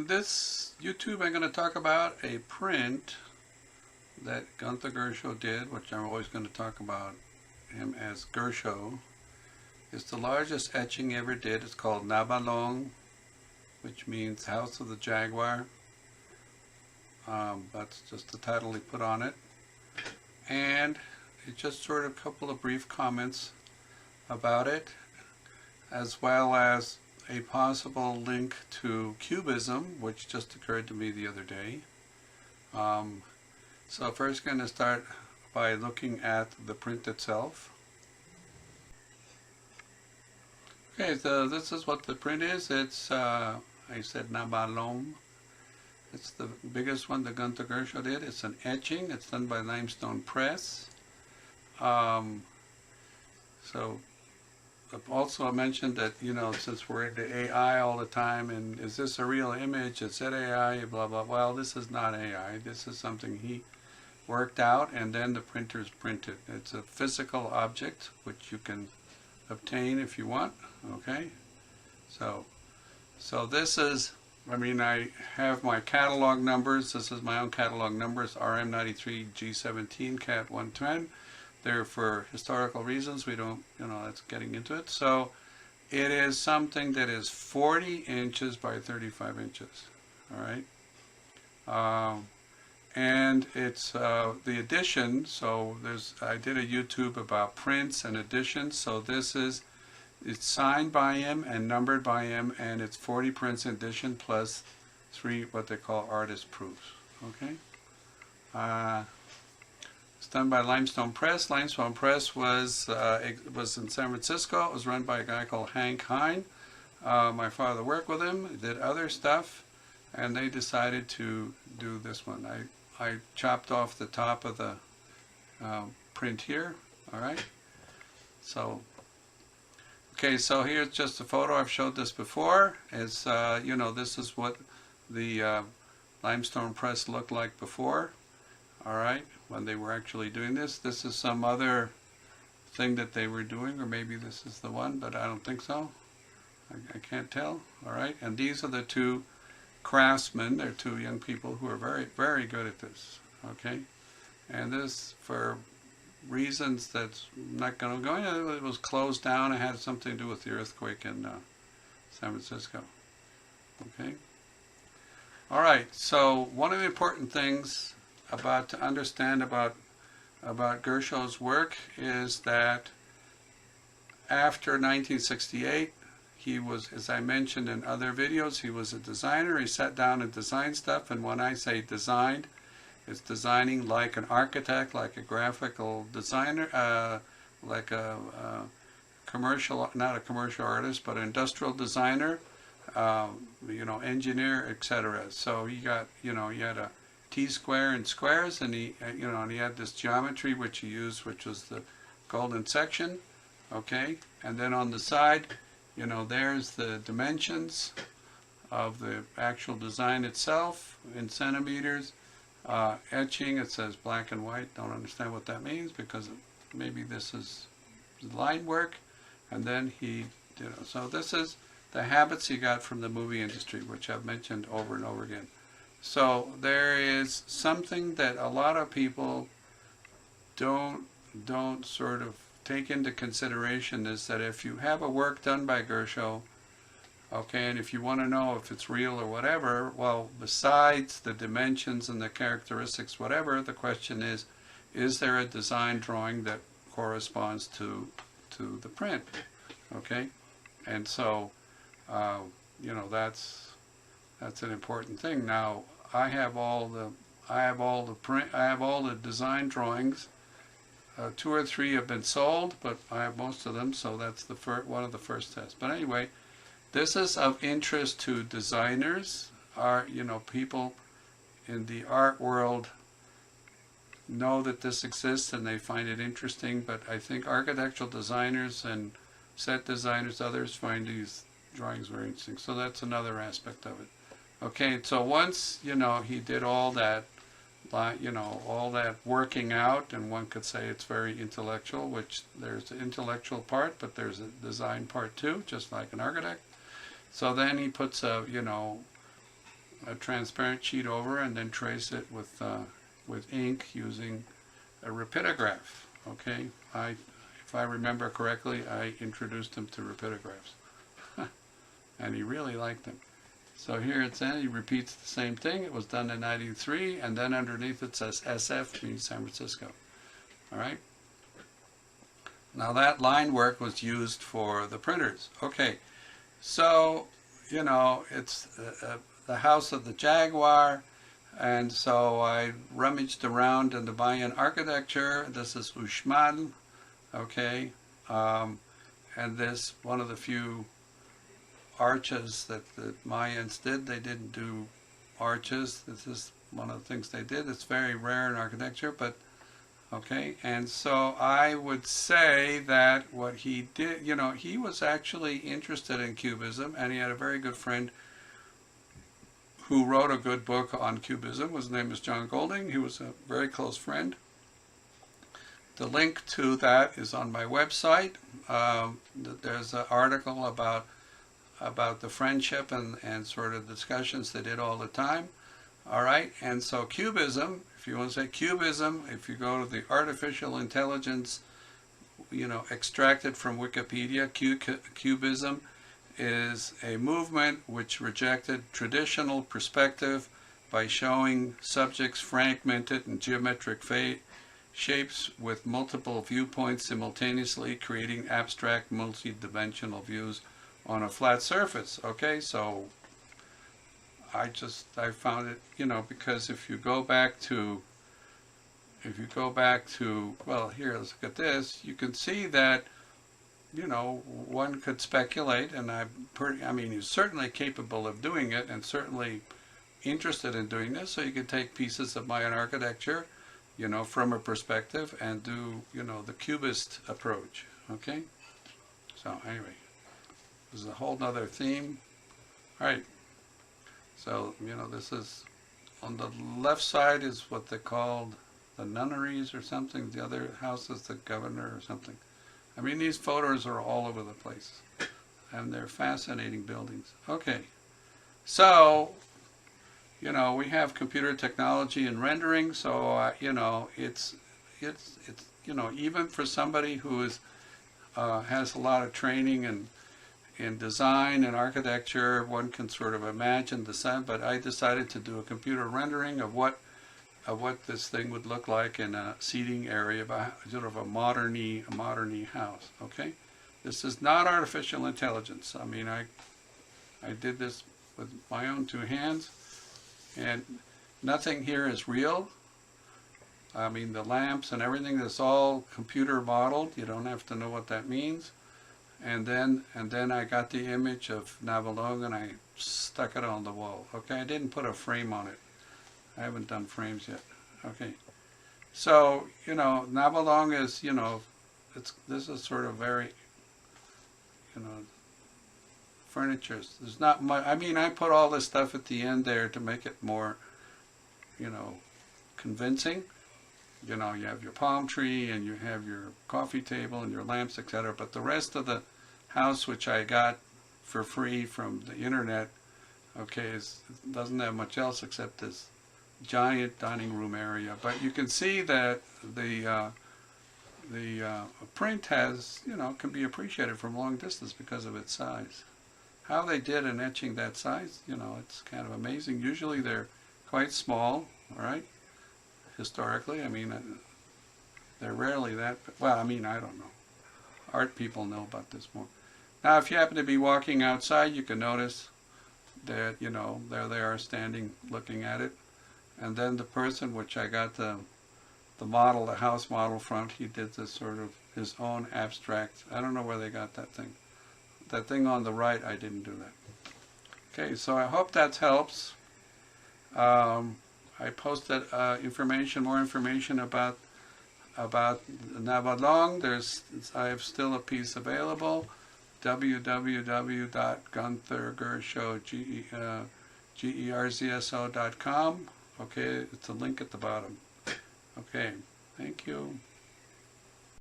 On this YouTube, I'm going to talk about a print that Gunther Gerzso did, which I'm always going to talk about him as Gerzso. It's the largest etching he ever did. It's called Na Bolom, which means House of the Jaguar. That's just the title he put on it. And it's just sort of a couple of brief comments about it, as well as a possible link to Cubism, which just occurred to me the other day. So first going to start by looking at the print itself. Okay, so this is what the print is. It's, I said Na Bolom. It's the biggest one that Gunther Gerzso did. It's an etching. It's done by Limestone Press. So also I mentioned that, you know, since we're into AI all the time, and is this a real image? Is it AI? Blah, blah. Well, this is not AI. This is something he worked out, and then the printer's printed. It's a physical object, which you can obtain if you want. Okay? So this is, I mean, I have my catalog numbers. This is my own catalog numbers, RM93, G17, CAT 110. They're for historical reasons. We don't, you know, that's getting into it. So it is something that is 40 inches by 35 inches. All right. And it's the edition. So I did a YouTube about prints and editions. So it's signed by him and numbered by him, and it's 40 prints in edition plus 3 what they call artist proofs. Okay. It's done by Limestone Press. Limestone Press was in San Francisco. It was run by a guy called Hank Hine. My father worked with him, did other stuff, and they decided to do this one. I chopped off the top of the print here. All right. So, okay, so here's just a photo. I've showed this before. It's you know, this is what the Limestone Press looked like before. All right, when they were actually doing this. This is some other thing that they were doing, or maybe this is the one, but I don't think so. I can't tell. All right, and these are the two craftsmen. They're two young people who are very, very good at this. Okay, and this, for reasons that's not going to go into, it was closed down. It had something to do with the earthquake in San Francisco. Okay. All right, so one of the important things to understand about Gerzso's work is that after 1968, he was, as I mentioned in other videos, he was a designer. He sat down and designed stuff, and when I say designed, it's designing like an architect, like a graphical designer, like a commercial, not a commercial artist, but an industrial designer, you know, engineer, etc. So he got, you know, he had a T-square and squares, and he, you know, and he had this geometry which he used, which was the golden section. Okay, and then on the side, you know, there's the dimensions of the actual design itself in centimeters. Etching, it says black and white. Don't understand what that means, because maybe this is line work. And then he did it. So this is the habits he got from the movie industry, which I've mentioned over and over again. So there is something that a lot of people don't sort of take into consideration, is that if you have a work done by Gerzso, okay, and if you want to know if it's real or whatever, well, besides the dimensions and the characteristics, whatever, the question is there a design drawing that corresponds to the print? Okay, and so you know, that's an important thing. Now, I have all the design drawings. 2 or 3 have been sold, but I have most of them, so that's the one of the first tests. But anyway, this is of interest to designers. You know, people in the art world know that this exists and they find it interesting, but I think architectural designers and set designers, others, find these drawings very interesting. So that's another aspect of it. Okay, so once, you know, he did all that, you know, all that working out, and one could say it's very intellectual, which there's the intellectual part, but there's a design part too, just like an architect. So then he puts a, you know, a transparent sheet over and then trace it with ink using a rapidograph. Okay, if I remember correctly, I introduced him to rapidographs, and he really liked them. So here it's in, he repeats the same thing. It was done in 93, and then underneath it says SF, means San Francisco. All right. Now that line work was used for the printers. Okay, so you know it's the house of the Jaguar, and so I rummaged around in the Mayan architecture. This is Uxmal, okay, and this one of the few arches that the Mayans did. They didn't do arches. This is one of the things they did. It's very rare in architecture, but okay. And so I would say that what he did, you know, he was actually interested in Cubism, and he had a very good friend who wrote a good book on Cubism. His name is John Golding. He was a very close friend. The link to that is on my website. There's an article about the friendship and sort of discussions they did all the time. All right, and so Cubism, if you want to say Cubism, if you go to the artificial intelligence, you know, extracted from Wikipedia, Cubism is a movement which rejected traditional perspective by showing subjects fragmented in geometric shapes with multiple viewpoints simultaneously, creating abstract multi-dimensional views on a flat surface. Okay, so I found it, you know, because if you go back to, well, here, let's look at this, you can see that, you know, one could speculate, and I mean, he's certainly capable of doing it and certainly interested in doing this, so you can take pieces of Mayan architecture, you know, from a perspective and do, you know, the Cubist approach, okay? So anyway. This is a whole nother theme. All right. So, you know, this is, on the left side is what they called the nunneries or something. The other house is the governor or something. I mean, these photos are all over the place. And they're fascinating buildings. Okay. So, you know, we have computer technology and rendering. So, you know, it's, you know, even for somebody who is, has a lot of training and in design and architecture, one can sort of imagine the sun, but I decided to do a computer rendering of what this thing would look like in a seating area, sort of a moderny house. Okay, this is not artificial intelligence. I mean, I did this with my own two hands, and nothing here is real. I mean, the lamps and everything, that's all computer modeled. You don't have to know what that means. And then I got the image of Na Bolom and I stuck it on the wall. Okay, I didn't put a frame on it. I haven't done frames yet. Okay, so you know, Na Bolom is, you know, this is sort of very, you know, furniture. There's not much. I mean, I put all this stuff at the end there to make it more, you know, convincing. You know, you have your palm tree and you have your coffee table and your lamps, etc. But the rest of the house, which I got for free from the internet, okay, doesn't have much else except this giant dining room area. But you can see that the print has, you know, can be appreciated from long distance because of its size. How they did in etching that size, you know, it's kind of amazing. Usually they're quite small, all right? Historically, I mean, they're rarely that, well, I mean, I don't know. Art people know about this more. Now, if you happen to be walking outside, you can notice that, you know, there they are standing looking at it. And then the person, which I got the model, the house model front, he did this sort of his own abstract. I don't know where they got that thing. That thing on the right, I didn't do that. Okay, so I hope that helps. I posted more information about Na Bolom. I have still a piece available. www.gunthergerzso.com. Okay, it's a link at the bottom. Okay, thank you.